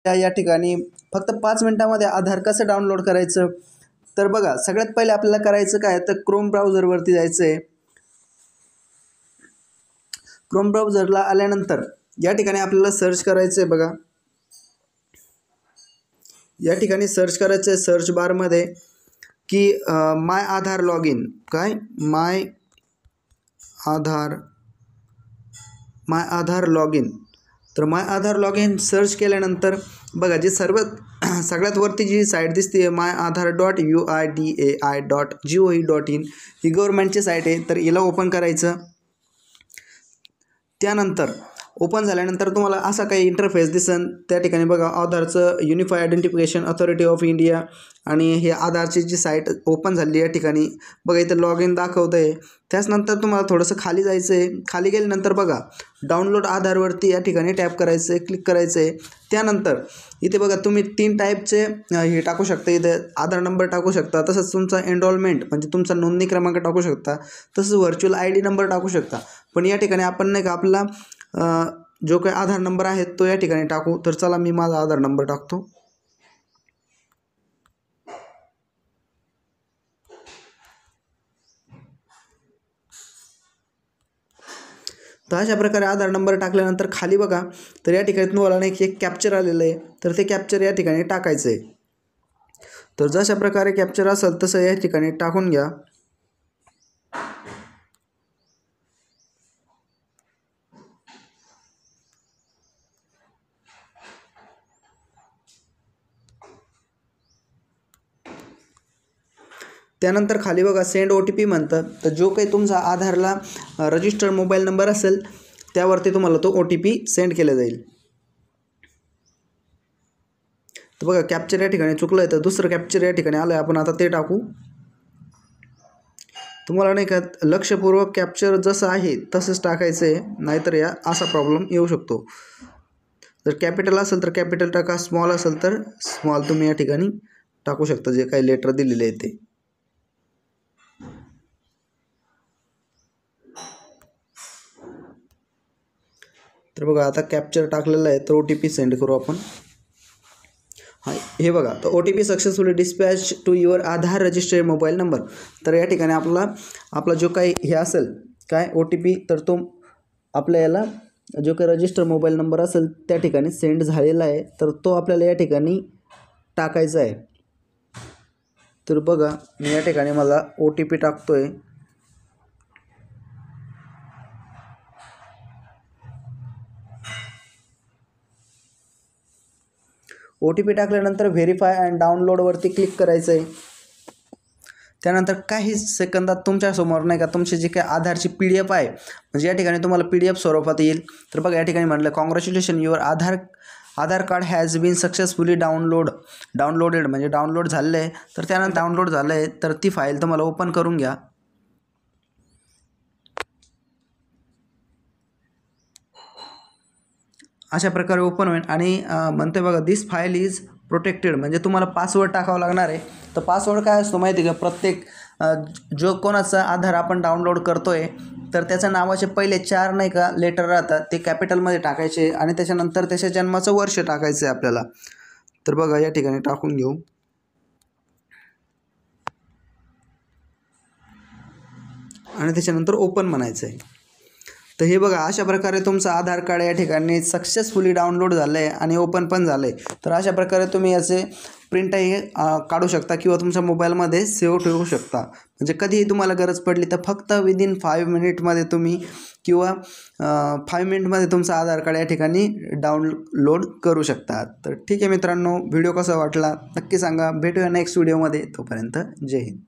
या ठिकाणी फक्त 5 मिनिटांमध्ये आधार कसं डाउनलोड करायचं तर बघा, सगळ्यात पहिले आपल्याला करायचं काय तर क्रोम ब्राउझरवरती जायचं आहे. क्रोम ब्राउझरला आल्यानंतर या ठिकाणी आपल्याला सर्च करायचं आहे. बघा, या ठिकाणी सर्च करायचं आहे सर्च बारमध्ये की माय आधार लॉग इन. काय माय आधार लॉग इन. तर माय आधार लॉग इन सर्च केल्यानंतर बघा, जी सगळ्यात वरती जी साईट दिसते myAadhar.uidai.gov.in ही गव्हर्नमेंटची साईट आहे. तर हिला ओपन करायचं. त्यानंतर ओपन झाल्यानंतर तुम्हाला असा काही इंटरफेस दिसन. त्या ठिकाणी बघा, आधारचं unified identification authority of India आणि हे आधारची जी साईट ओपन झाली या ठिकाणी बघा, इथं लॉग इन दाखवतं आहे. त्याचनंतर तुम्हाला थोडंसं खाली जायचं आहे. खाली गेल्यानंतर बघा, डाउनलोड आधारवरती या ठिकाणी टॅप करायचं आहे, क्लिक करायचं आहे. त्यानंतर इथे बघा, तुम्ही 3 टाईपचे हे टाकू शकता. इथे आधार नंबर टाकू शकता, तसंच तुमचा एनरोलमेंट म्हणजे तुमचा नोंदणी क्रमांक टाकू शकता, तसंच व्हर्च्युअल ID नंबर टाकू शकता. पण या ठिकाणी आपण नाही का आपला जो काही आधार नंबर आहे तो या ठिकाणी टाकू. तर चला, मी माझा आधार नंबर टाकतो. तर अशा प्रकारे आधार नंबर टाकल्यानंतर खाली बघा, तर या ठिकाणी तुम्हाला नाही की एक कॅप्चर आलेलं आहे. तर ते कॅप्चर या ठिकाणी टाकायचं आहे. तर जशा प्रकारे कॅप्चर असेल तसं या ठिकाणी टाकून घ्या. त्यानंतर खाली बघा, सेंड OTP म्हणतं. तर जो काही तुमचा आधारला रजिस्टर्ड मोबाईल नंबर असेल त्यावरती तुम्हाला तो OTP सेंड केला जाईल. तर बघा, कॅप्चर या ठिकाणी चुकलं आहे, तर दुसरं कॅप्चर या ठिकाणी आलं आहे. आपण आता ते टाकू. तुम्हाला नाही का लक्षपूर्वक कॅप्चर जसं आहे तसंच टाकायचं आहे, नाहीतर या असा प्रॉब्लेम येऊ शकतो. जर कॅपिटल असेल तर कॅपिटल टाका, स्मॉल असेल तर स्मॉल तुम्ही या ठिकाणी टाकू शकता, जे काही लेटर दिलेले आहे ते. तर बघा, आता कॅप्चर टाकलेलं आहे, तर OTP सेंड करू आपण. हां, हे बघा, तर OTP successfully dispatch to your Aadhaar registered mobile number. तर या ठिकाणी आपला जो काही हे असेल काय OTP, तर तो आपल्या याला जो काही रजिस्टर मोबाईल नंबर असेल त्या ठिकाणी सेंड झालेला आहे. तर तो आपल्याला या ठिकाणी टाकायचा आहे. तर बघा, मी या ठिकाणी मला OTP टाकतो आहे. OTP टाकल्यानंतर व्हेरीफाय अँड डाउनलोडवरती क्लिक करायचं आहे. त्यानंतर काही सेकंदात तुमच्यासमोर नाही का तुमची जी काही आधारची PDF आहे, म्हणजे या ठिकाणी तुम्हाला PDF स्वरूपात येईल. तर बघा, या ठिकाणी म्हटलं congratulation your Aadhaar card has been successfully downloaded म्हणजे डाउनलोड झालेलं आहे. तर त्यानंतर डाउनलोड झालं आहे, तर ती फाईल तुम्हाला ओपन करून घ्या. अशा प्रकारे ओपन होईल आणि म्हणते बघा, दिस फाईल इज प्रोटेक्टेड म्हणजे तुम्हाला पासवर्ड टाकावा लागणार आहे. तर पासवर्ड काय असतो माहिती आहे का, प्रत्येक जो कोणाचा आधार आपण डाउनलोड करतो आहे तर त्याच्या नावाचे पहिले 4 नाही का लेटर राहतात, ते कॅपिटलमध्ये टाकायचे आणि त्याच्यानंतर त्याच्या जन्माचं वर्ष टाकायचं आहे आपल्याला. तर बघा, या ठिकाणी टाकून घेऊ आणि त्याच्यानंतर ओपन म्हणायचं आहे. तर हे बघा, अशा प्रकारे तुमचं आधार कार्ड या ठिकाणी सक्सेसफुली डाउनलोड झालं आहे आणि ओपन पण झालं आहे. तर अशा प्रकारे तुम्ही याचे प्रिंटही काढू शकता किंवा तुमच्या मोबाईलमध्ये सेव्ह ठेवू शकता. म्हणजे कधीही तुम्हाला गरज पडली तर फक्त विदिन 5 मिनिटमध्ये तुम्ही किंवा 5 मिनिटमध्ये तुमचं आधार कार्ड या ठिकाणी डाउनलोड करू शकता. तर ठीक आहे मित्रांनो, व्हिडिओ कसा वाटला नक्की सांगा. भेटूया नेक्स्ट व्हिडिओमध्ये. तोपर्यंत जय हिंद.